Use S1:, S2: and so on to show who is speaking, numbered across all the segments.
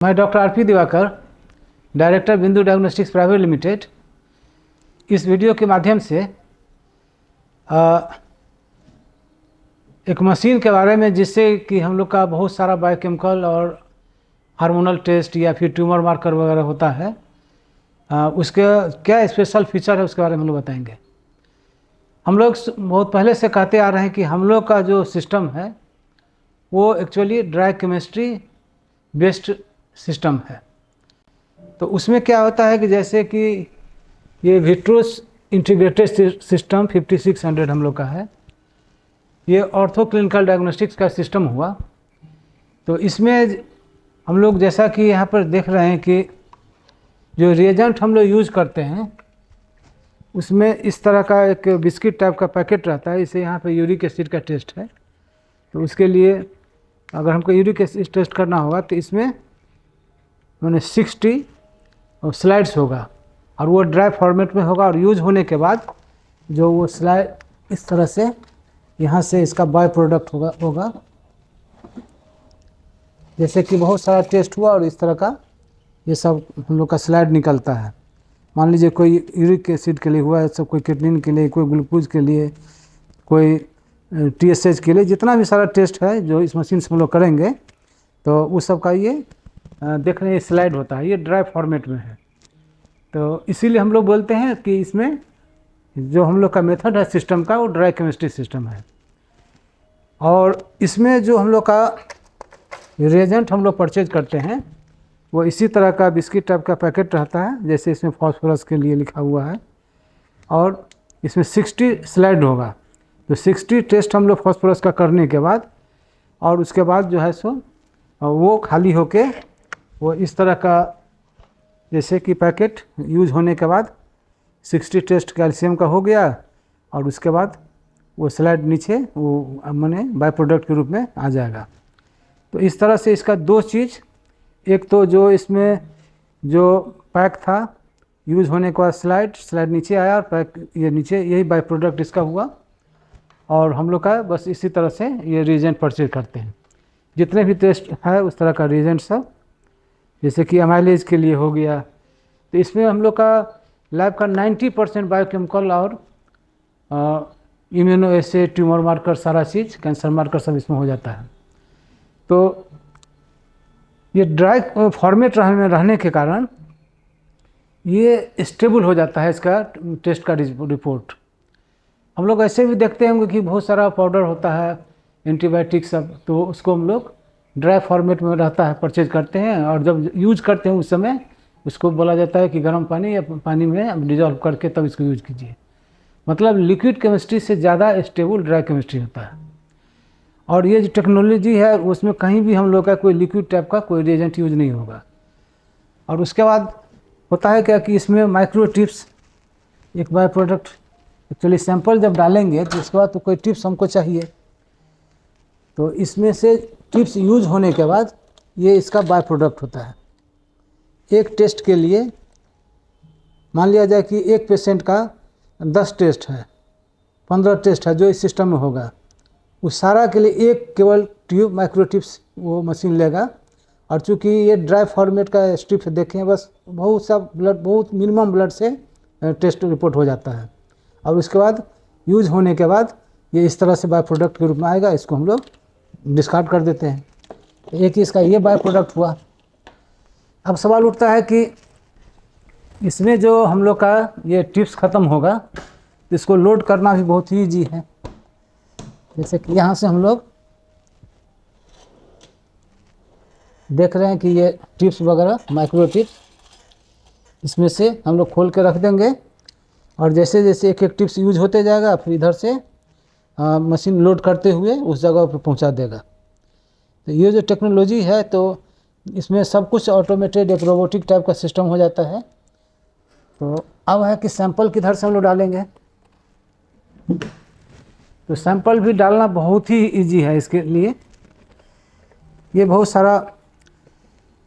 S1: मैं doctor RP. Diwakar, director बिंदु diagnostics private limited. इस वीडियो के माध्यम से एक मशीन के बारे में जिससे कि हम लोग का बहुत सारा बायोकेमिकल और हार्मोनल टेस्ट या फिर ट्यूमर मार्कर वगैरह होता है, उसके क्या स्पेशल फीचर है उसके बारे में हम लोग बताएंगे। हम लोग बहुत पहले से कहते आ रहे हैं कि हम लोग का जो सिस्टम है वो actually dry chemistry based system है। तो उसमें क्या होता है कि जैसे कि ये विट्रोस इंटीग्रेटेड सिस्टम 5600 हम लोग का है, ये ऑर्थो क्लिनिकल डायग्नोस्टिक्स का सिस्टम हुआ। तो इसमें हम लोग जैसा कि यहाँ पर देख रहे हैं कि जो रिएजेंट हम लोग यूज़ करते हैं उसमें इस तरह का एक बिस्किट टाइप का पैकेट रहता है। इसे यहाँ पे यूरिक एसिड का टेस्ट है। तो उसके लिए अगर हमको यूरिक एसिड टेस्ट करना होगा तो इसमें मैंने 60 स्लाइड्स होगा और वो ड्राई फॉर्मेट में होगा। और यूज होने के बाद जो वो स्लाइड इस तरह से यहाँ से इसका बाय प्रोडक्ट होगा जैसे कि बहुत सारा टेस्ट हुआ और इस तरह का ये सब हम लोग का स्लाइड निकलता है। मान लीजिए कोई यूरिक एसिड के लिए हुआ है, सब कोई किडनी के लिए, कोई ग्लूकोज के लिए, कोई TSH के लिए, जितना भी सारा टेस्ट है जो इस मशीन से हम लोग करेंगे तो उस सब का ये देख रहे हैं स्लाइड होता है। ये ड्राई फॉर्मेट में है। तो इसीलिए हम लोग बोलते हैं कि इसमें जो हम लोग का मेथड है सिस्टम का वो ड्राई केमिस्ट्री सिस्टम है। और इसमें जो हम लोग का रिएजेंट हम लोग परचेज करते हैं वो इसी तरह का बिस्किट टाइप का पैकेट रहता है, जैसे इसमें फॉस्फोरस के लिए लिखा हुआ है। और इसमें 60 स्लाइड होगा। तो 60 टेस्ट हम लोग फॉस्फोरस का करने के बाद और उसके बाद जो है सो वो खाली होके वो इस तरह का जैसे कि पैकेट यूज होने के बाद 60 टेस्ट कैल्शियम का हो गया और उसके बाद वो स्लाइड नीचे वो मैंने बाय प्रोडक्ट के रूप में आ जाएगा। तो इस तरह से इसका दो चीज़, एक तो जो इसमें जो पैक था यूज होने के बाद स्लाइड नीचे आया और पैक ये नीचे, यही बाय प्रोडक्ट इसका हुआ। और हम लोग का बस इसी तरह से ये रिएजेंट परचेज करते हैं। जितने भी टेस्ट है उस तरह का रिएजेंट सब, जैसे कि एमाइलेज के लिए हो गया। तो इसमें हम लोग का लैब का 90% बायोकेमिकल और इम्यूनो एसे, ट्यूमर मार्कर, सारा चीज़, कैंसर मार्कर सब इसमें हो जाता है। तो ये ड्राई फॉर्मेट रहने के कारण ये स्टेबल हो जाता है इसका टेस्ट का रिपोर्ट। हम लोग ऐसे भी देखते होंगे कि बहुत सारा पाउडर होता है, एंटीबायोटिक सब, तो उसको हम लोग ड्राई फॉर्मेट में रहता है परचेज करते हैं और जब यूज करते हैं उस समय उसको बोला जाता है कि गर्म पानी या पानी में डिजॉल्व करके तब इसको यूज कीजिए। मतलब लिक्विड केमिस्ट्री से ज़्यादा स्टेबल ड्राई केमिस्ट्री होता है। और ये जो टेक्नोलॉजी है उसमें कहीं भी हम लोग का कोई लिक्विड टाइप का कोई रिएजेंट यूज नहीं होगा। और उसके बाद होता है क्या कि इसमें माइक्रो टिप्स एक बाय प्रोडक्ट, एक्चुअली सैंपल जब डालेंगे तो उसके बाद तो कोई टिप्स हमको चाहिए। तो इसमें से टिप्स यूज होने के बाद ये इसका बाय प्रोडक्ट होता है। एक टेस्ट के लिए मान लिया जाए कि एक पेशेंट का 10 टेस्ट है, 15 टेस्ट है जो इस सिस्टम में होगा, उस सारा के लिए एक केवल ट्यूब माइक्रो टिप्स वो मशीन लेगा। और चूँकि ये ड्राई फॉर्मेट का स्ट्रिप देखें, बस बहुत सा ब्लड, बहुत मिनिमम ब्लड से टेस्ट रिपोर्ट हो जाता है। और उसके बाद यूज होने के बाद ये इस तरह से बाय प्रोडक्ट के रूप में आएगा, इसको हम लोग डिस्कार्ड कर देते हैं। एक ही इसका ये बाय प्रोडक्ट हुआ। अब सवाल उठता है कि इसमें जो हम लोग का ये टिप्स ख़त्म होगा तो इसको लोड करना भी बहुत ही ईजी है। जैसे कि यहाँ से हम लोग देख रहे हैं कि ये टिप्स वगैरह माइक्रो टिप्स, इसमें से हम लोग खोल के रख देंगे और जैसे जैसे एक एक टिप्स यूज होते जाएगा फिर इधर से मशीन लोड करते हुए उस जगह पर पहुंचा देगा। तो ये जो टेक्नोलॉजी है तो इसमें सब कुछ ऑटोमेटेड एक रोबोटिक टाइप का सिस्टम हो जाता है। तो अब है कि सैंपल किधर से हम लोग डालेंगे। तो सैंपल भी डालना बहुत ही इजी है। इसके लिए ये बहुत सारा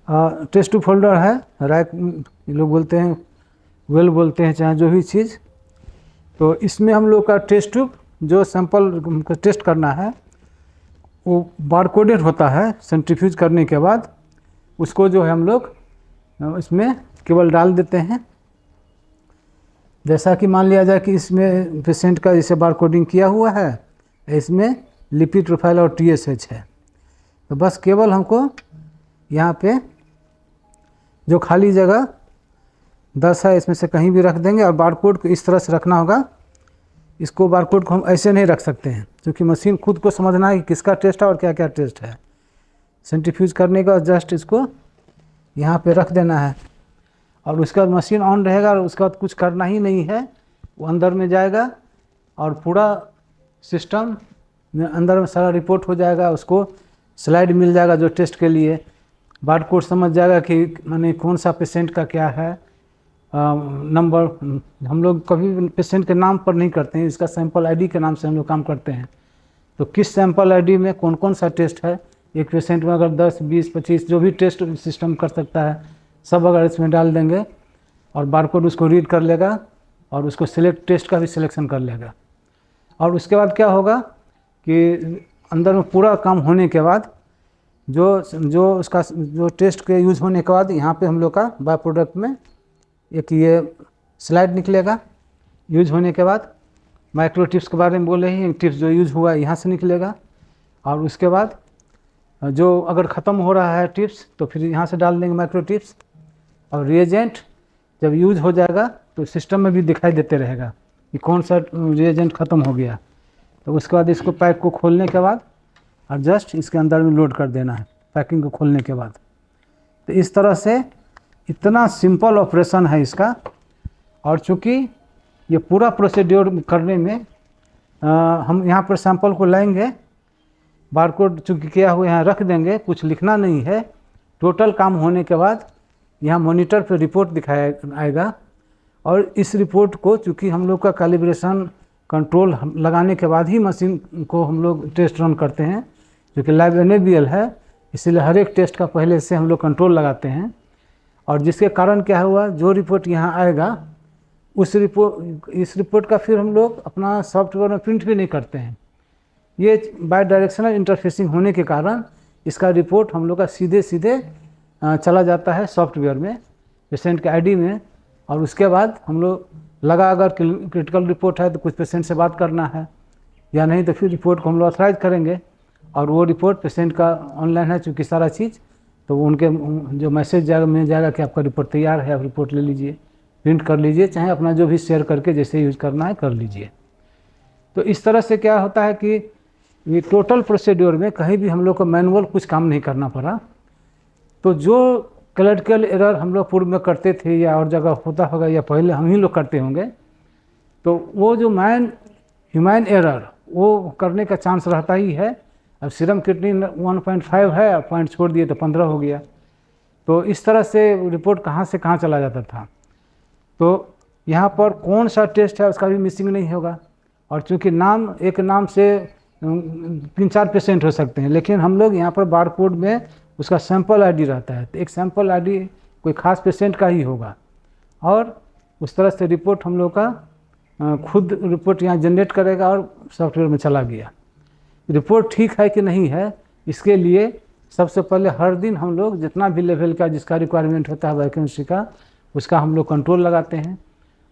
S1: टेस्ट ट्यूब फोल्डर है, रैक लोग बोलते हैं, वेल बोलते हैं, चाहे जो भी चीज़। तो इसमें हम लोग का टेस्ट ट्यूब जो सैंपल को टेस्ट करना है वो बारकोडेड होता है। सेंट्रीफ्यूज करने के बाद उसको जो है हम लोग इसमें केवल डाल देते हैं। जैसा कि मान लिया जाए कि इसमें पेशेंट का जैसे बार कोडिंग किया हुआ है, इसमें लिपिड प्रोफाइल और TSH है, तो बस केवल हमको यहाँ पे जो खाली जगह 10 है इसमें से कहीं भी रख देंगे, और बारकोड को इस तरह से रखना होगा। इसको बारकोड को हम ऐसे नहीं रख सकते हैं, क्योंकि मशीन खुद को समझना है कि किसका टेस्ट है और क्या क्या टेस्ट है। सेंट्रीफ्यूज करने का जस्ट इसको यहाँ पे रख देना है, और उसके बाद मशीन ऑन रहेगा, और उसके बाद कुछ करना ही नहीं है, वो अंदर में जाएगा और पूरा सिस्टम में अंदर में सारा रिपोर्ट हो जाएगा। उसको स्लाइड मिल जाएगा जो टेस्ट के लिए, बारकोड समझ जाएगा कि माने कौन सा पेशेंट का क्या है नंबर। हम लोग कभी पेशेंट के नाम पर नहीं करते हैं, इसका सैंपल आईडी के नाम से हम लोग काम करते हैं। तो किस सैंपल आईडी में कौन कौन सा टेस्ट है, एक पेशेंट में अगर 10, 20, 25 जो भी टेस्ट सिस्टम कर सकता है सब अगर इसमें डाल देंगे, और बारकोड उसको रीड कर लेगा और उसको सिलेक्ट टेस्ट का भी सिलेक्शन कर लेगा। और उसके बाद क्या होगा कि अंदर में पूरा काम होने के बाद जो उसका जो टेस्ट के यूज़ होने के बाद यहाँ पे हम लोग का बाय प्रोडक्ट में एक ये स्लाइड निकलेगा। यूज होने के बाद माइक्रो टिप्स के बारे में बोले ही, टिप्स जो यूज हुआ यहाँ से निकलेगा, और उसके बाद जो अगर ख़त्म हो रहा है टिप्स तो फिर यहाँ से डाल देंगे माइक्रो टिप्स। और रिएजेंट जब यूज हो जाएगा तो सिस्टम में भी दिखाई देते रहेगा कि कौन सा रिएजेंट ख़त्म हो गया। तो उसके बाद इसको पैक को खोलने के बाद और जस्ट इसके अंदर में लोड कर देना है पैकिंग को खोलने के बाद। तो इस तरह से इतना सिंपल ऑपरेशन है इसका। और चूँकि ये पूरा प्रोसीड्योर करने में हम यहाँ पर सैंपल को लाएंगे, बारकोड चूँकि किया हुआ यहाँ रख देंगे, कुछ लिखना नहीं है। टोटल काम होने के बाद यहाँ मॉनिटर पे रिपोर्ट दिखाया आएगा, और इस रिपोर्ट को चूँकि हम लोग का कैलिब्रेशन कंट्रोल लगाने के बाद ही मशीन को हम लोग टेस्ट रन करते हैं, जो कि लाइव एनेबल है, इसीलिए हर एक टेस्ट का पहले से हम लोग कंट्रोल लगाते हैं। और जिसके कारण क्या हुआ, जो रिपोर्ट यहाँ आएगा इस रिपोर्ट का फिर हम लोग अपना सॉफ्टवेयर में प्रिंट भी नहीं करते हैं। ये बाय डायरेक्शनल इंटरफेसिंग होने के कारण इसका रिपोर्ट हम लोग का सीधे सीधे चला जाता है सॉफ्टवेयर में पेशेंट के आईडी में। और उसके बाद हम लोग लगा अगर क्रिटिकल रिपोर्ट है तो कुछ पेशेंट से बात करना है, या नहीं तो फिर रिपोर्ट को हम लोग ऑथराइज करेंगे, और वो रिपोर्ट पेशेंट का ऑनलाइन है चूँकि सारा चीज़, तो उनके जो मैसेज जाएगा मिल जाएगा कि आपका रिपोर्ट तैयार है, आप रिपोर्ट ले लीजिए, प्रिंट कर लीजिए, चाहे अपना जो भी शेयर करके जैसे यूज़ करना है कर लीजिए। तो इस तरह से क्या होता है कि ये टोटल प्रोसीड्योर में कहीं भी हम लोग को मैनुअल कुछ काम नहीं करना पड़ा। तो जो क्लरिकल एरर हम लोग पूर्व में करते थे या और जगह होता होगा या पहले हम ही लोग करते होंगे, तो वो जो ह्यूमन एरर वो करने का चांस रहता ही है। अब सीरम क्रिएटिनिन 1.5 है, पॉइंट छोड़ दिए तो 15 हो गया। तो इस तरह से रिपोर्ट कहाँ से कहाँ चला जाता था। तो यहाँ पर कौन सा टेस्ट है उसका भी मिसिंग नहीं होगा। और चूँकि एक नाम से 3-4 पेशेंट हो सकते हैं, लेकिन हम लोग यहाँ पर बारकोड में उसका सैंपल आईडी रहता है, तो एक सैंपल आईडी कोई ख़ास पेशेंट का ही होगा। और उस तरह से रिपोर्ट हम लोग का खुद रिपोर्ट यहाँ जनरेट करेगा और सॉफ्टवेयर में चला गया। रिपोर्ट ठीक है कि नहीं है, इसके लिए सबसे पहले हर दिन हम लोग जितना भी लेवल का जिसका रिक्वायरमेंट होता है बायोकेमिस्ट्री का, उसका हम लोग कंट्रोल लगाते हैं।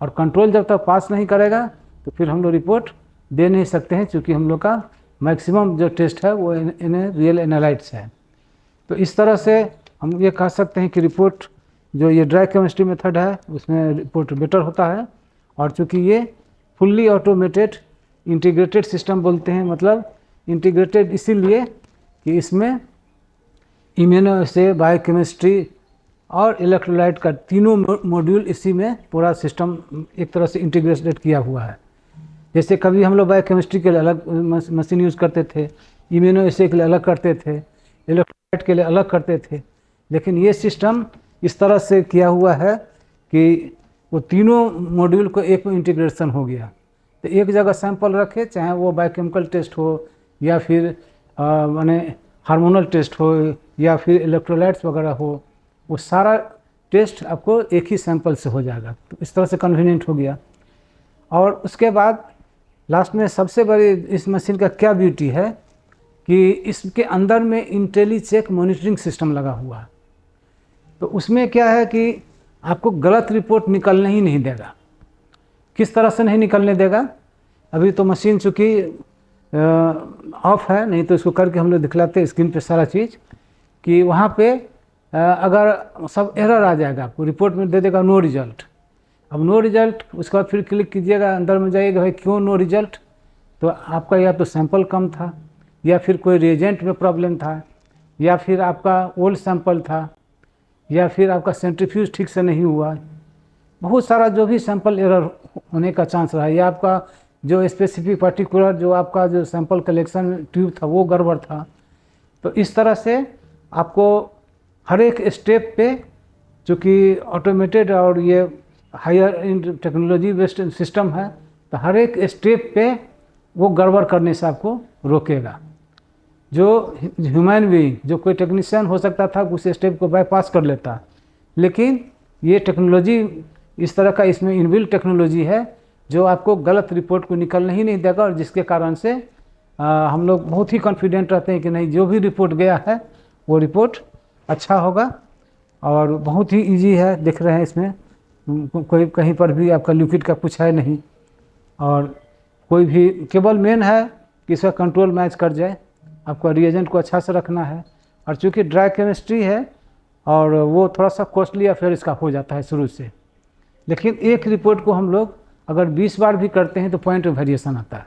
S1: और कंट्रोल जब तक पास नहीं करेगा तो फिर हम लोग रिपोर्ट दे नहीं सकते हैं, क्योंकि हम लोग का मैक्सिमम जो टेस्ट है वो इन्हें रियल एनालाइट्स है। तो इस तरह से हम ये कह सकते हैं कि रिपोर्ट जो ये ड्राई केमिस्ट्री मेथड है उसमें रिपोर्ट बेटर होता है। और चूँकि ये फुल्ली ऑटोमेटेड इंटीग्रेटेड सिस्टम बोलते हैं, मतलब इंटीग्रेटेड इसीलिए कि इसमें इम्यूनोअसै, बायोकेमिस्ट्री और इलेक्ट्रोलाइट का तीनों मॉड्यूल इसी में पूरा सिस्टम एक तरह से इंटीग्रेटेड किया हुआ है। जैसे कभी हम लोग बायोकेमिस्ट्री के लिए अलग मशीन यूज़ करते थे, इम्यूनोअसै के लिए अलग करते थे, इलेक्ट्रोलाइट के लिए अलग करते थे, लेकिन ये सिस्टम इस तरह से किया हुआ है कि वो तीनों मॉड्यूल को एक में इंटीग्रेशन हो गया। तो एक जगह सैंपल रखे, चाहे वो बायोकेमिकल टेस्ट हो या फिर माने हार्मोनल टेस्ट हो या फिर इलेक्ट्रोलाइट्स वगैरह हो, वो सारा टेस्ट आपको एक ही सैंपल से हो जाएगा। तो इस तरह से कन्वीनियंट हो गया। और उसके बाद लास्ट में सबसे बड़ी इस मशीन का क्या ब्यूटी है कि इसके अंदर में इंटेलीचेक मॉनिटरिंग सिस्टम लगा हुआ है। तो उसमें क्या है कि आपको गलत रिपोर्ट निकलने ही नहीं देगा। किस तरह से नहीं निकलने देगा? अभी तो मशीन चूँकि ऑफ है, नहीं तो इसको करके हम लोग दिखलाते हैं स्क्रीन पे सारा चीज़ कि वहाँ पे अगर सब एरर आ जाएगा, आपको रिपोर्ट में दे देगा नो रिजल्ट। अब नो रिजल्ट, उसके बाद फिर क्लिक कीजिएगा, अंदर में जाइएगा, भाई क्यों नो रिजल्ट? तो आपका या तो सैंपल कम था, या फिर कोई रिएजेंट में प्रॉब्लम था, या फिर आपका ओल्ड सैंपल था, या फिर आपका सेंट्रीफ्यूज ठीक से नहीं हुआ। बहुत सारा जो भी सैंपल एरर होने का चांस रहा, या आपका जो स्पेसिफिक पर्टिकुलर जो आपका जो सैंपल कलेक्शन ट्यूब था वो गड़बड़ था। तो इस तरह से आपको हर एक स्टेप पे, चूँकि ऑटोमेटेड और ये higher in technology based system है, तो हर एक स्टेप पे वो गड़बड़ करने से आपको रोकेगा। जो ह्यूमन बीइंग, जो कोई टेक्नीशियन हो सकता था उस स्टेप को बाईपास कर लेता, लेकिन ये टेक्नोलॉजी इस तरह का, इसमें इनबिल्ट टेक्नोलॉजी है जो आपको गलत रिपोर्ट को निकलने ही नहीं देगा, और जिसके कारण से हम लोग बहुत ही कॉन्फिडेंट रहते हैं कि नहीं, जो भी रिपोर्ट गया है वो रिपोर्ट अच्छा होगा। और बहुत ही इजी है, देख रहे हैं इसमें कोई कहीं पर भी आपका लिक्विड का कुछ है नहीं, और कोई भी, केवल मेन है कि इसका कंट्रोल मैच कर जाए। आपको रिएजेंट को अच्छा से रखना है, और चूँकि ड्राई केमिस्ट्री है और वो थोड़ा सा कॉस्टली अफेयर इसका हो जाता है शुरू से, लेकिन एक रिपोर्ट को हम लोग अगर 20 बार भी करते हैं तो पॉइंट में वेरिएशन आता है।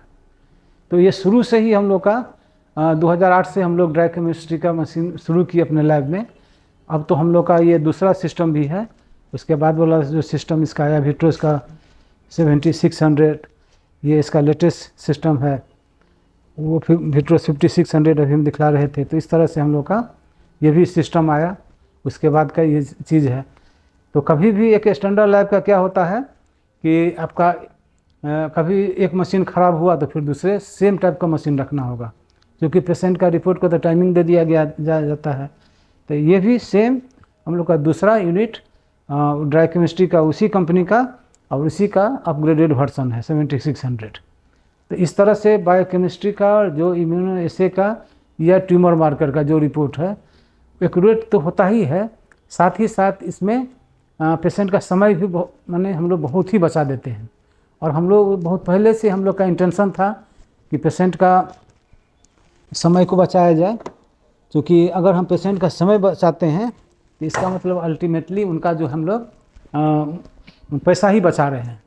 S1: तो ये शुरू से ही हम लोग का 2008 से हम लोग ड्राई केमिस्ट्री का मशीन शुरू की अपने लैब में। अब तो हम लोग का ये दूसरा सिस्टम भी है। उसके बाद वाला जो सिस्टम इसका आया विट्रोस का 7600, ये इसका लेटेस्ट सिस्टम है, वो फिर विट्रोस 5600 अभी हम दिखला रहे थे। तो इस तरह से हम लोग का ये भी सिस्टम आया, उसके बाद का ये चीज़ है। तो कभी भी एक स्टैंडर्ड लैब का क्या होता है कि आपका कभी एक मशीन ख़राब हुआ तो फिर दूसरे सेम टाइप का मशीन रखना होगा, क्योंकि पेशेंट का रिपोर्ट को तो टाइमिंग दे दिया गया जाता है। तो ये भी सेम हम लोग का दूसरा यूनिट ड्राई केमिस्ट्री का उसी कंपनी का और उसी का अपग्रेडेड वर्जन है 7600। तो इस तरह से बायोकेमिस्ट्री का जो इम्यूनो एसे का या ट्यूमर मार्कर का जो रिपोर्ट है एक्यूरेट तो होता ही है, साथ ही साथ इसमें पेशेंट का समय भी माने हम लोग बहुत ही बचा देते हैं। और हम लोग बहुत पहले से हम लोग का इंटेंशन था कि पेशेंट का समय को बचाया जाए, क्योंकि अगर हम पेशेंट का समय बचाते हैं तो इसका मतलब अल्टीमेटली उनका जो हम लोग पैसा ही बचा रहे हैं,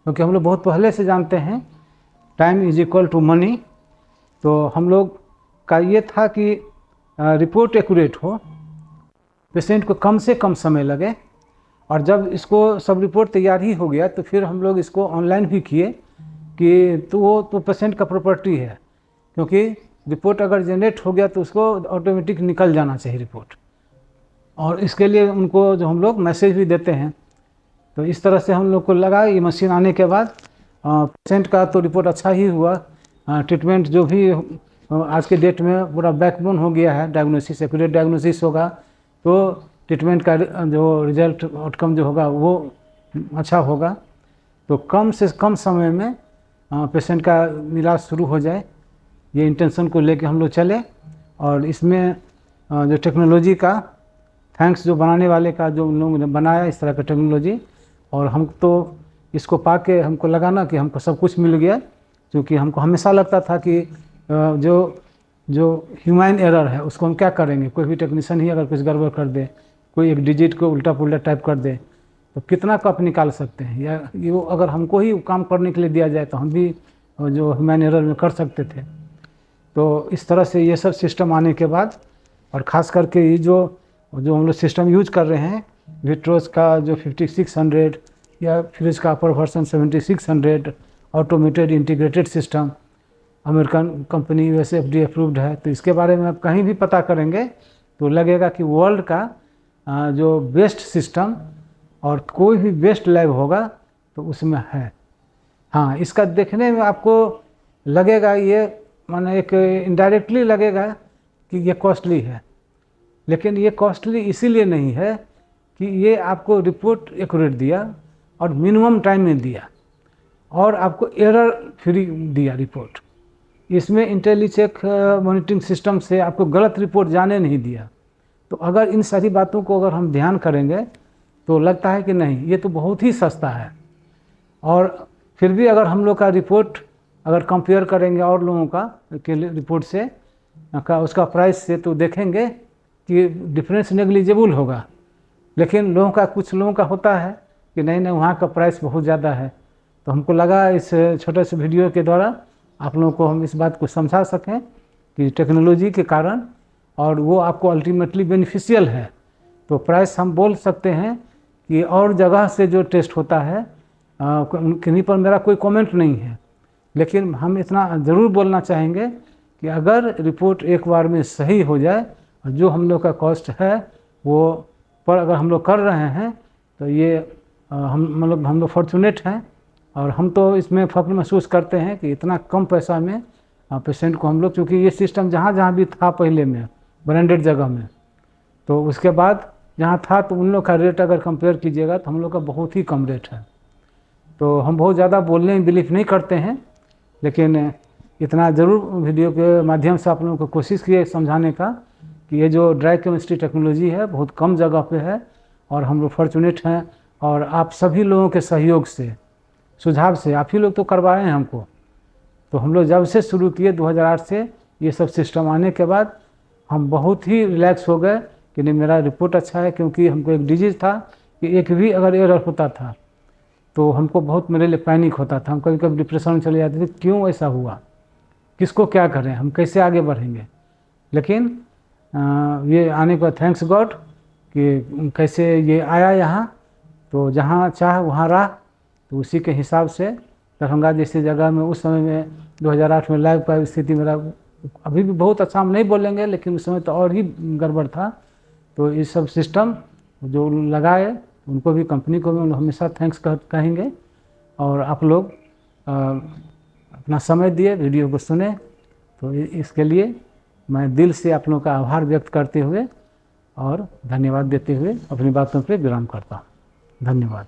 S1: क्योंकि हम लोग बहुत पहले से जानते हैं time is equal to money. तो हम लोग का ये था कि रिपोर्ट एक्यूरेट हो, पेशेंट को कम से कम समय लगे, और जब इसको सब रिपोर्ट तैयार ही हो गया तो फिर हम लोग इसको ऑनलाइन भी किए कि तो वो तो पेशेंट का प्रॉपर्टी है, क्योंकि रिपोर्ट अगर जनरेट हो गया तो उसको ऑटोमेटिक निकल जाना चाहिए रिपोर्ट, और इसके लिए उनको जो हम लोग मैसेज भी देते हैं। तो इस तरह से हम लोग को लगा ये मशीन आने के बाद पेशेंट का तो रिपोर्ट अच्छा ही हुआ। ट्रीटमेंट जो भी आज के डेट में पूरा बैकबोन हो गया है, डायग्नोसिस एक्यूरेट डायग्नोसिस होगा तो ट्रीटमेंट का जो रिजल्ट आउटकम जो होगा वो अच्छा होगा। तो कम से कम समय में पेशेंट का इलाज शुरू हो जाए, ये इंटेंशन को लेके हम लोग चले। और इसमें जो टेक्नोलॉजी का थैंक्स जो बनाने वाले का, जो उन लोगों ने बनाया इस तरह का टेक्नोलॉजी, और हम तो इसको पा के हमको लगा ना कि हमको सब कुछ मिल गया, क्योंकि हमको हमेशा लगता था कि जो ह्यूमन एरर है उसको हम क्या करेंगे, कोई भी टेक्नीशियन ही अगर कुछ गड़बड़ कर दे, कोई एक डिजिट को उल्टा पुल्टा टाइप कर दे तो कितना कप निकाल सकते हैं, या ये अगर हमको ही काम करने के लिए दिया जाए तो हम भी जो ह्यूमन एरर में कर सकते थे। तो इस तरह से ये सब सिस्टम आने के बाद, और ख़ास करके ये जो हम लोग सिस्टम यूज कर रहे हैं विट्रोस का जो 5600 या फिर इसका अपर version 7600 automated integrated system, American company वैसे FDA अप्रूव्ड है। तो इसके बारे में आप कहीं भी पता करेंगे तो लगेगा कि वर्ल्ड का जो बेस्ट सिस्टम और कोई भी बेस्ट लैब होगा तो उसमें है। हाँ, इसका देखने में आपको लगेगा ये माने एक इनडायरेक्टली लगेगा कि ये कॉस्टली है, लेकिन ये कॉस्टली इसीलिए नहीं है कि ये आपको रिपोर्ट एक्यूरेट दिया और मिनिमम टाइम में दिया, और आपको एरर फ्री दिया रिपोर्ट। इसमें इंटेलीचेक मॉनिटरिंग सिस्टम से आपको गलत रिपोर्ट जाने नहीं दिया। तो तो अगर इन सारी बातों को अगर हम ध्यान करेंगे तो लगता है कि नहीं, ये तो बहुत ही सस्ता है। और फिर भी अगर हम लोग का रिपोर्ट अगर कंपेयर करेंगे और लोगों का के रिपोर्ट से उसका प्राइस से, तो देखेंगे कि डिफरेंस नेग्लिजिबल होगा। लेकिन लोगों का, कुछ लोगों का होता है कि नहीं नहीं वहाँ का प्राइस बहुत ज़्यादा है। तो हमको लगा इस छोटे से वीडियो के द्वारा आप लोगों को हम इस बात को समझा सकें कि टेक्नोलॉजी के कारण, और वो आपको अल्टीमेटली बेनिफिशियल है। तो प्राइस हम बोल सकते हैं कि और जगह से जो टेस्ट होता है किन्हीं पर मेरा कोई कमेंट नहीं है, लेकिन हम इतना ज़रूर बोलना चाहेंगे कि अगर रिपोर्ट एक बार में सही हो जाए और जो हम लोग का कॉस्ट है वो पर अगर हम लोग कर रहे हैं, तो ये हम लोग फॉर्चुनेट हैं। और हम तो इसमें फख्र महसूस करते हैं कि इतना कम पैसा में पेशेंट को हम लोग, क्योंकि ये सिस्टम जहाँ जहाँ भी था पहले में ब्रांडेड जगह में, तो उसके बाद जहाँ था तो उन लोग का रेट अगर कंपेयर कीजिएगा तो हम लोग का बहुत ही कम रेट है। तो हम बहुत ज़्यादा बोलने में बिलीव नहीं करते हैं, लेकिन इतना ज़रूर वीडियो के माध्यम से आप लोगों को कोशिश की है समझाने का कि ये जो ड्राई केमिस्ट्री टेक्नोलॉजी है बहुत कम जगह पे है और हम लोग फॉर्चुनेट हैं। और आप सभी लोगों के सहयोग से, सुझाव से, आप ही लोग तो करवाए हैं हमको। तो हम लोग जब से शुरू किए 2008 से ये सब सिस्टम आने के बाद हम बहुत ही रिलैक्स हो गए कि नहीं मेरा रिपोर्ट अच्छा है। क्योंकि हमको एक डिजीज़ था कि एक भी अगर एरर होता था तो हमको बहुत, मेरे लिए पैनिक होता था। हम कभी कभी डिप्रेशन में चले जाते थे, क्यों ऐसा हुआ, किसको क्या करें, हम कैसे आगे बढ़ेंगे। लेकिन ये आने के बाद थैंक्स गॉड कि कैसे ये आया यहाँ, तो जहाँ चाह वहाँ रहा। तो उसी के हिसाब से दरभंगा जैसी जगह में उस समय में 2008 में लाइव का स्थिति मेरा अभी भी बहुत अच्छा हम नहीं बोलेंगे, लेकिन उस समय तो और ही गड़बड़ था। तो ये सब सिस्टम जो लगाए उनको भी, कंपनी को भी हमेशा थैंक्स कहेंगे। और आप लोग अपना समय दिए, वीडियो को सुने, तो इसके लिए मैं दिल से आप लोगों का आभार व्यक्त करते हुए और धन्यवाद देते हुए अपनी बातों पर विराम करता हूँ। धन्यवाद।